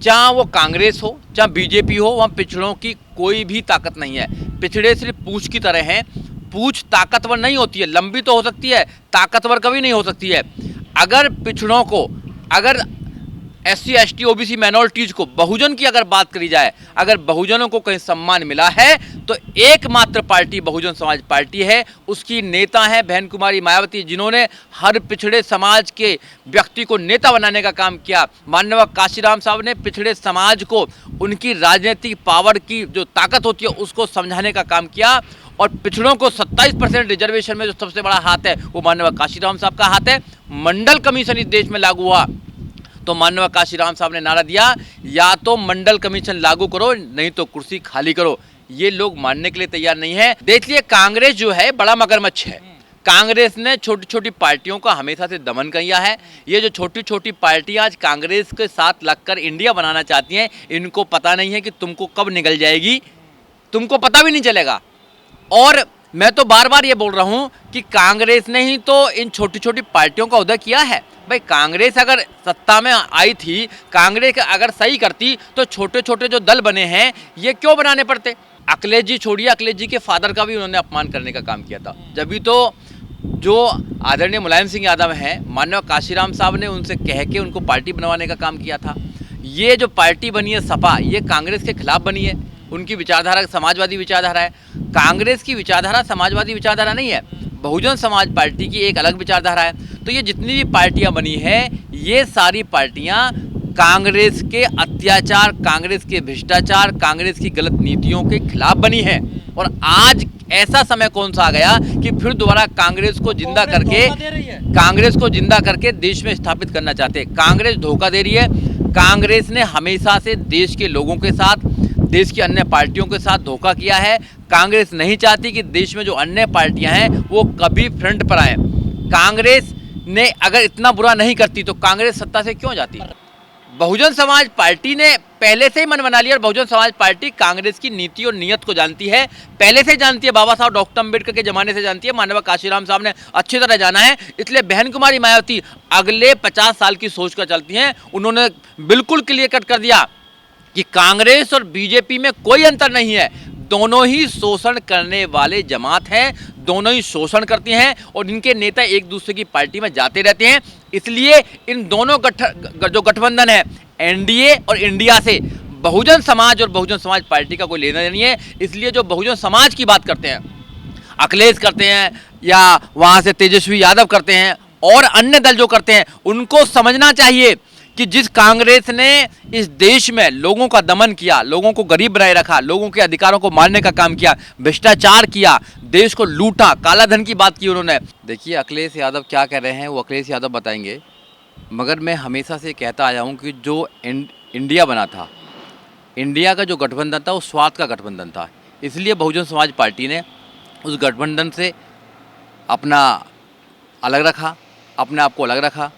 चाहे वो कांग्रेस हो चाहे बीजेपी हो, वहाँ पिछड़ों की कोई भी ताकत नहीं है। पिछड़े सिर्फ पूंछ की तरह हैं। पूंछ ताकतवर नहीं होती है, लंबी तो हो सकती है, ताकतवर कभी नहीं हो सकती है। अगर पिछड़ों को, अगर SC ST OBC माइनॉरिटीज को, बहुजन की अगर बात करी जाए, अगर बहुजनों को कहीं सम्मान मिला है तो एकमात्र पार्टी बहुजन समाज पार्टी है। उसकी नेता है बहन कुमारी मायावती, जिन्होंने हर पिछड़े समाज के व्यक्ति को नेता बनाने का काम किया। माननीय काशीराम साहब ने पिछड़े समाज को उनकी राजनीतिक पावर की जो ताकत होती है उसको समझाने का काम किया। और पिछड़ों को 27% रिजर्वेशन में जो सबसे बड़ा हाथ है वो माननीय काशीराम साहब का हाथ है। मंडल कमीशन इस देश में लागू हुआ तो माननीय काशीराम साहब ने नारा दिया, या तो मंडल कमीशन लागू करो नहीं तो कुर्सी खाली करो। ये लोग मानने के लिए तैयार नहीं है। देखिए, कांग्रेस जो है बड़ा मगरमच्छ है। कांग्रेस ने छोटी छोटी पार्टियों का हमेशा से दमन किया है। ये जो छोटी छोटी पार्टियां आज कांग्रेस के साथ लगकर इंडिया बनाना चाहती हैं, इनको पता नहीं है कि तुमको कब निकल जाएगी, तुमको पता भी नहीं चलेगा। और मैं तो बार बार ये बोल रहा हूं कि कांग्रेस ने ही तो इन छोटी छोटी पार्टियों का उदय किया है। भाई, कांग्रेस अगर सत्ता में आई थी, कांग्रेस अगर सही करती तो छोटे छोटे जो दल बने हैं ये क्यों बनाने पड़ते। अखिलेश जी छोड़िए, अखिलेश जी के फादर का भी उन्होंने अपमान करने का काम किया था। जब भी तो जो आदरणीय मुलायम सिंह यादव हैं, माननीय काशीराम साहब ने उनसे कह के उनको पार्टी बनवाने का काम किया था। ये जो पार्टी बनी है सपा, ये कांग्रेस के खिलाफ बनी है। उनकी विचारधारा समाजवादी विचारधारा है। कांग्रेस की विचारधारा समाजवादी विचारधारा नहीं है, बहुजन समाज पार्टी की एक अलग विचारधारा है। तो ये जितनी भी पार्टियां बनी है, ये सारी पार्टियां कांग्रेस के अत्याचार, कांग्रेस के भ्रष्टाचार, कांग्रेस की गलत नीतियों के खिलाफ बनी है। और आज ऐसा समय कौन सा आ गया कि फिर दोबारा कांग्रेस को जिंदा करके देश में स्थापित करना चाहते हैं। कांग्रेस धोखा दे रही है। कांग्रेस ने हमेशा से देश के लोगों के साथ, देश की अन्य पार्टियों के साथ धोखा किया है। कांग्रेस नहीं चाहती कि देश में जो अन्य पार्टियां हैं वो कभी फ्रंट पर आए। कांग्रेस ने अगर इतना बुरा नहीं करती तो कांग्रेस सत्ता से क्यों जाती। बहुजन समाज पार्टी ने पहले से ही मन बना लिया। और बहुजन समाज पार्टी कांग्रेस की नीति और नीयत को जानती है, पहले से जानती है। बाबा साहब डॉक्टर अम्बेडकर के जमाने से जानती है, माननीय काशीराम साहब ने अच्छी तरह जाना है। इसलिए बहन कुमारी मायावती अगले 50 साल की सोच कर चलती हैं। उन्होंने बिल्कुल क्लियर कट कर दिया कि कांग्रेस और बीजेपी में कोई अंतर नहीं है, दोनों ही शोषण करने वाले जमात हैं, दोनों ही शोषण करती हैं और इनके नेता एक दूसरे की पार्टी में जाते रहते हैं। इसलिए इन दोनों जो गठबंधन है एनडीए और इंडिया से बहुजन समाज और बहुजन समाज पार्टी का कोई लेना नहीं है। इसलिए जो बहुजन समाज की बात करते हैं, अखिलेश करते हैं या वहाँ से तेजस्वी यादव करते हैं और अन्य दल जो करते हैं, उनको समझना चाहिए कि जिस कांग्रेस ने इस देश में लोगों का दमन किया, लोगों को गरीब बनाए रखा, लोगों के अधिकारों को मारने का काम किया, भ्रष्टाचार किया, देश को लूटा, काला धन की बात की उन्होंने। देखिए, अखिलेश यादव क्या कह रहे हैं वो अखिलेश यादव बताएंगे, मगर मैं हमेशा से कहता आया हूँ कि जो इंडिया बना था, इंडिया का जो गठबंधन था वो स्वार्थ का गठबंधन था। इसलिए बहुजन समाज पार्टी ने उस गठबंधन से अपना अलग रखा, अपने आप को अलग रखा।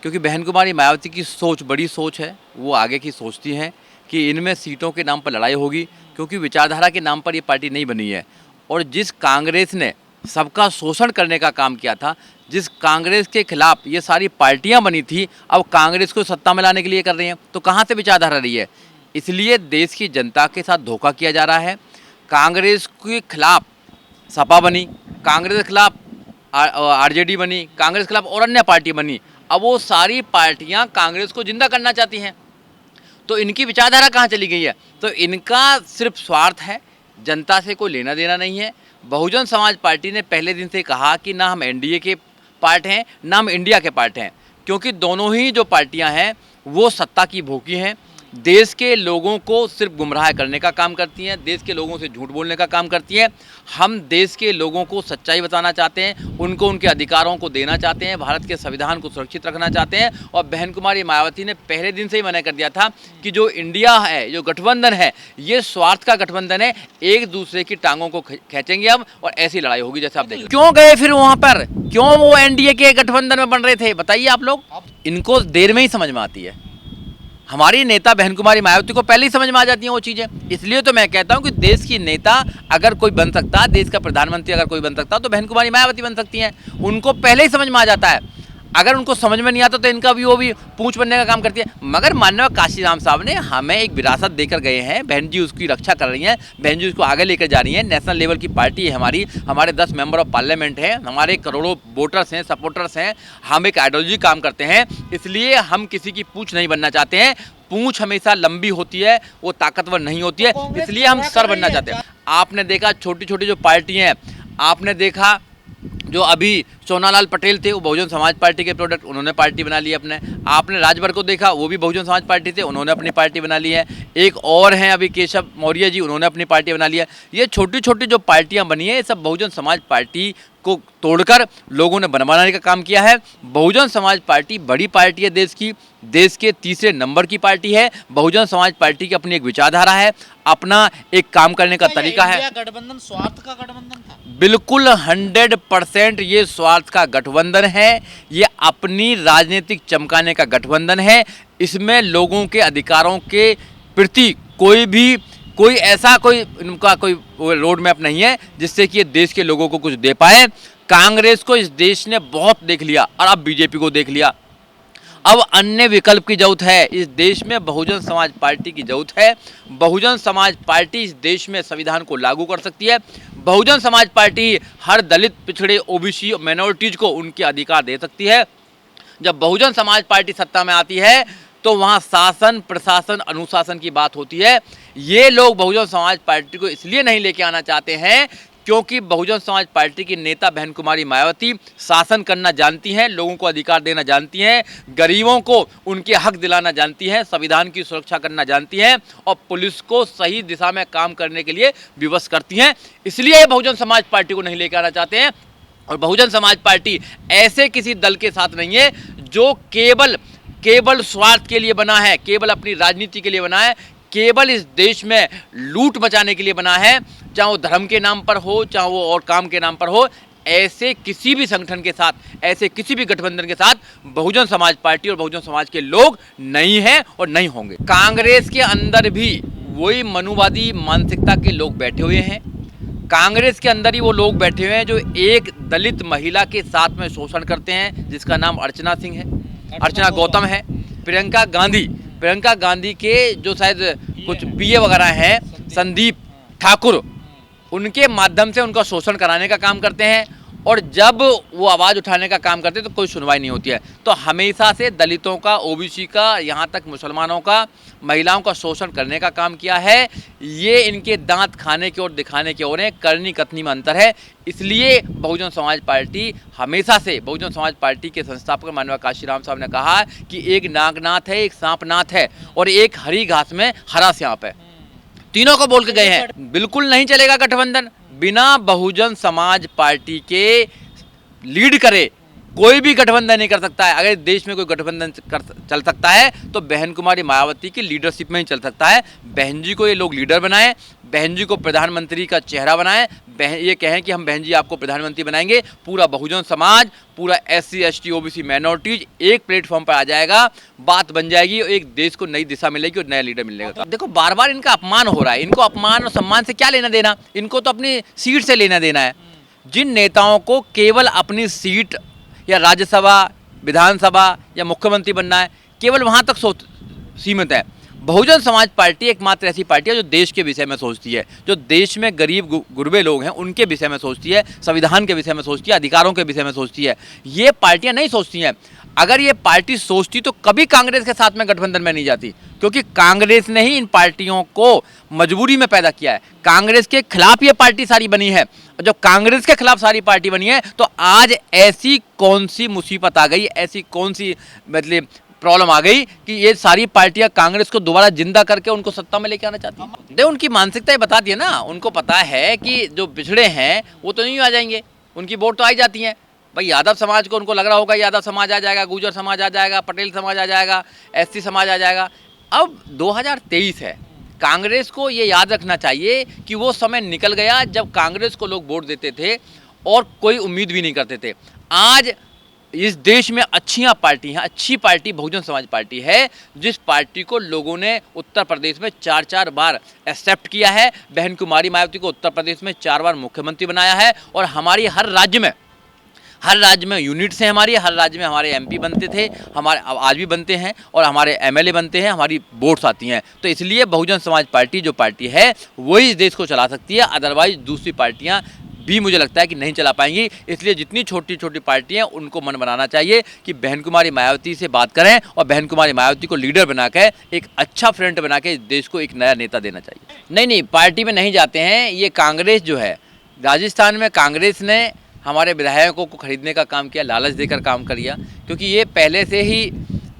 क्योंकि बहन कुमारी मायावती की सोच बड़ी सोच है, वो आगे की सोचती हैं कि इनमें सीटों के नाम पर लड़ाई होगी, क्योंकि विचारधारा के नाम पर ये पार्टी नहीं बनी है। और जिस कांग्रेस ने सबका शोषण करने का काम किया था, जिस कांग्रेस के खिलाफ ये सारी पार्टियां बनी थी, अब कांग्रेस को सत्ता में लाने के लिए कर रही हैं, तो कहाँ से विचारधारा रही है। इसलिए देश की जनता के साथ धोखा किया जा रहा है। कांग्रेस के खिलाफ सपा बनी, कांग्रेस के खिलाफ आरजेडी बनी, कांग्रेस के खिलाफ और अन्य पार्टी बनी। अब वो सारी पार्टियां कांग्रेस को जिंदा करना चाहती हैं, तो इनकी विचारधारा कहाँ चली गई है। तो इनका सिर्फ स्वार्थ है, जनता से कोई लेना देना नहीं है। बहुजन समाज पार्टी ने पहले दिन से कहा कि ना हम एनडीए के पार्ट हैं ना हम इंडिया के पार्ट हैं, क्योंकि दोनों ही जो पार्टियां हैं वो सत्ता की भूखी हैं, देश के लोगों को सिर्फ गुमराह करने का काम करती हैं, देश के लोगों से झूठ बोलने का काम करती हैं। हम देश के लोगों को सच्चाई बताना चाहते हैं, उनको उनके अधिकारों को देना चाहते हैं, भारत के संविधान को सुरक्षित रखना चाहते हैं। और बहन कुमारी मायावती ने पहले दिन से ही मना कर दिया था कि जो इंडिया है, जो गठबंधन है, ये स्वार्थ का गठबंधन है, एक दूसरे की टांगों को खींचेंगे अब और ऐसी लड़ाई होगी जैसे आप देखें। क्यों गए फिर वहाँ पर, क्यों वो एनडीए के गठबंधन में बन रहे थे, बताइए आप लोग। इनको देर में ही समझ में आती है। हमारी नेता बहन कुमारी मायावती को पहले ही समझ में आ जाती हैं वो चीज़ें। इसलिए तो मैं कहता हूं कि देश की नेता अगर कोई बन सकता, देश का प्रधानमंत्री अगर कोई बन सकता तो बहन कुमारी मायावती बन सकती हैं। उनको पहले ही समझ में आ जाता है। अगर उनको समझ में नहीं आता तो इनका भी वो भी पूंछ बनने का काम करती है। मगर माननीय काशीराम साहब ने हमें एक विरासत देकर गए हैं, बहन जी उसकी रक्षा कर रही हैं, बहन जी उसको आगे लेकर जा रही हैं। नेशनल लेवल की पार्टी है हमारी, हमारे 10 मेंबर ऑफ पार्लियामेंट हैं, हमारे करोड़ों वोटर्स हैं, सपोर्टर्स हैं, हम एक आइडियोलॉजी काम करते हैं, इसलिए हम किसी की पूंछ नहीं बनना चाहते हैं। पूंछ हमेशा लंबी होती है, वो ताकतवर नहीं होती है, इसलिए हम सर बनना चाहते हैं। आपने देखा छोटी छोटी जो पार्टियाँ हैं, आपने देखा जो अभी सोनालाल पटेल थे वो बहुजन समाज पार्टी के प्रोडक्ट, उन्होंने पार्टी बना ली अपने। आपने राजभर को देखा, वो भी बहुजन समाज पार्टी थे, उन्होंने अपनी पार्टी बना ली है। एक और हैं अभी केशव मौर्य जी, उन्होंने अपनी पार्टी बना ली है। ये छोटी छोटी जो पार्टियां बनी है, ये सब बहुजन समाज पार्टी को तोड़कर लोगों ने बनाने का काम किया है। बहुजन समाज पार्टी बड़ी पार्टी है देश की, देश के तीसरे नंबर की पार्टी है। बहुजन समाज पार्टी की अपनी एक विचारधारा है, अपना एक काम करने का तरीका है। गठबंधन स्वार्थ का गठबंधन था, बिल्कुल 100% ये स्वार्थ का गठबंधन है, ये अपनी राजनीतिक चमकाने का गठबंधन है। इसमें लोगों के अधिकारों के प्रति कोई ऐसा इनका कोई रोड मैप नहीं है जिससे कि ये देश के लोगों को कुछ दे पाए। कांग्रेस को इस देश ने बहुत देख लिया और अब बीजेपी को देख लिया, अब अन्य विकल्प की जरूरत है। इस देश में बहुजन समाज पार्टी की जरूरत है। बहुजन समाज पार्टी इस देश में संविधान को लागू कर सकती है। बहुजन समाज पार्टी हर दलित, पिछड़े, ओबीसी, माइनॉरिटीज को उनके अधिकार दे सकती है। जब बहुजन समाज पार्टी सत्ता में आती है तो वहाँ शासन, प्रशासन, अनुशासन की बात होती है। ये लोग बहुजन समाज पार्टी को इसलिए नहीं लेके आना चाहते हैं क्योंकि बहुजन समाज पार्टी की नेता बहन कुमारी मायावती शासन करना जानती हैं, लोगों को अधिकार देना जानती हैं, गरीबों को उनके हक दिलाना जानती हैं, संविधान की सुरक्षा करना जानती हैं और पुलिस को सही दिशा में काम करने के लिए विवश करती हैं। इसलिए ये बहुजन समाज पार्टी को नहीं लेकर आना चाहते हैं। और बहुजन समाज पार्टी ऐसे किसी दल के साथ नहीं है जो केवल स्वार्थ के लिए बना है, केवल अपनी राजनीति के लिए बना है, केवल इस देश में लूट मचाने के लिए बना है, चाहे वो धर्म के नाम पर हो, चाहे वो और काम के नाम पर हो। ऐसे किसी भी संगठन के साथ, ऐसे किसी भी गठबंधन के साथ बहुजन समाज पार्टी और बहुजन समाज के लोग नहीं हैं और नहीं होंगे। कांग्रेस के अंदर भी वही मनुवादी मानसिकता के लोग बैठे हुए हैं। कांग्रेस के अंदर ही वो लोग बैठे हुए हैं जो एक दलित महिला के साथ में शोषण करते हैं, जिसका नाम अर्चना सिंह है, अर्चना गौतम है। प्रियंका गांधी के जो शायद कुछ बीए वगैरह हैं, संदीप ठाकुर, उनके माध्यम से उनका शोषण कराने का काम करते हैं। और जब वो आवाज़ उठाने का काम करते हैं तो कोई सुनवाई नहीं होती है। तो हमेशा से दलितों का, ओबीसी का, यहाँ तक मुसलमानों का, महिलाओं का शोषण करने का काम किया है। ये इनके दांत खाने की ओर, दिखाने की ओर है, करनी कथनी में अंतर है। इसलिए बहुजन समाज पार्टी हमेशा से, बहुजन समाज पार्टी के संस्थापक माननीय काशीराम साहब ने कहा कि एक नागनाथ है, एक सांपनाथ है और एक हरी घास में हरा सांप है। तीनों को बोल के गए हैं। बिल्कुल नहीं चलेगा गठबंधन बिना बहुजन समाज पार्टी के लीड करे, कोई भी गठबंधन नहीं कर सकता है। अगर देश में कोई गठबंधन चल सकता है तो बहन कुमारी मायावती की लीडरशिप में ही चल सकता है। बहन जी को ये लोग लीडर बनाएं, बहन जी को प्रधानमंत्री का चेहरा बनाएं, ये कहें कि हम बहन जी आपको प्रधानमंत्री बनाएंगे। पूरा बहुजन समाज, पूरा SC ST OBC माइनॉरिटीज एक प्लेटफॉर्म पर आ जाएगा, बात बन जाएगी और एक देश को नई दिशा मिलेगी और नया लीडर मिलेगा। देखो बार बार इनका अपमान हो रहा है, इनको अपमान और सम्मान से क्या लेना देना, इनको तो अपनी सीट से लेना देना है। जिन नेताओं को केवल अपनी सीट या राज्यसभा, विधानसभा या मुख्यमंत्री बनना है, केवल वहाँ तक सीमित है। बहुजन समाज पार्टी एकमात्र ऐसी पार्टी है जो देश के विषय में सोचती है, जो देश में गरीब गुरबे लोग हैं उनके विषय में सोचती है, संविधान के विषय में सोचती है, अधिकारों के विषय में सोचती है। ये पार्टियां नहीं सोचती हैं। अगर ये पार्टी सोचती तो कभी कांग्रेस के साथ में गठबंधन में नहीं जाती, क्योंकि कांग्रेस ने ही इन पार्टियों को मजबूरी में पैदा किया है। कांग्रेस के खिलाफ ये पार्टी सारी बनी है। जब कांग्रेस के खिलाफ सारी पार्टी बनी है तो आज ऐसी कौन सी मुसीबत आ गई, ऐसी कौन सी मतलब प्रॉब्लम आ गई कि ये सारी पार्टियां कांग्रेस को दोबारा जिंदा करके उनको सत्ता में लेके आना चाहती हैं। देखो उनकी मानसिकता ये बताती है ना, उनको पता है कि जो पिछड़े हैं वो तो नहीं आ जाएंगे, उनकी वोट तो आई जाती हैं। भाई यादव समाज को उनको लग रहा होगा यादव समाज आ जाएगा, गुर्जर समाज आ जाएगा, पटेल समाज आ जाएगा, SC समाज आ जाएगा। अब 2023 है, कांग्रेस को ये याद रखना चाहिए कि वो समय निकल गया जब कांग्रेस को लोग वोट देते थे और कोई उम्मीद भी नहीं करते थे। आज इस देश में अच्छियां पार्टी हैं, अच्छी पार्टी बहुजन समाज पार्टी है, जिस पार्टी को लोगों ने उत्तर प्रदेश में 4 बार एक्सेप्ट किया है। बहन कुमारी मायावती को उत्तर प्रदेश में 4 बार मुख्यमंत्री बनाया है और हमारी हर राज्य में हर राज्य में यूनिट्स हैं हमारी, हर राज्य में हमारे एमपी बनते थे, हमारे आज भी बनते हैं, और हमारे एमएलए बनते हैं, हमारी वोट्स आती हैं। तो इसलिए बहुजन समाज पार्टी जो पार्टी है वही इस देश को चला सकती है, अदरवाइज दूसरी पार्टियाँ भी मुझे लगता है कि नहीं चला पाएंगी। इसलिए जितनी छोटी छोटी पार्टियां उनको मन बनाना चाहिए कि बहन कुमारी मायावती से बात करें और बहन कुमारी मायावती को लीडर बनाकर एक अच्छा फ्रंट बना के देश को एक नया नेता देना चाहिए। नहीं, पार्टी में नहीं जाते हैं। ये कांग्रेस जो है, राजस्थान में कांग्रेस ने हमारे विधायकों को खरीदने का काम किया, लालच देकर काम किया, क्योंकि ये पहले से ही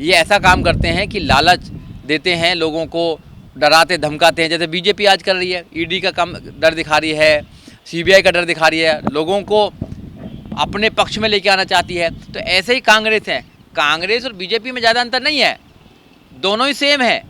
ये ऐसा काम करते हैं कि लालच देते हैं, लोगों को डराते धमकाते हैं। जैसे बीजेपी आज कर रही है, ईडी का काम डर दिखा रही है, सीबीआई का डर दिखा रही है, लोगों को अपने पक्ष में लेके आना चाहती है। तो ऐसे ही कांग्रेस है, कांग्रेस और बीजेपी में ज़्यादा अंतर नहीं है, दोनों ही सेम है।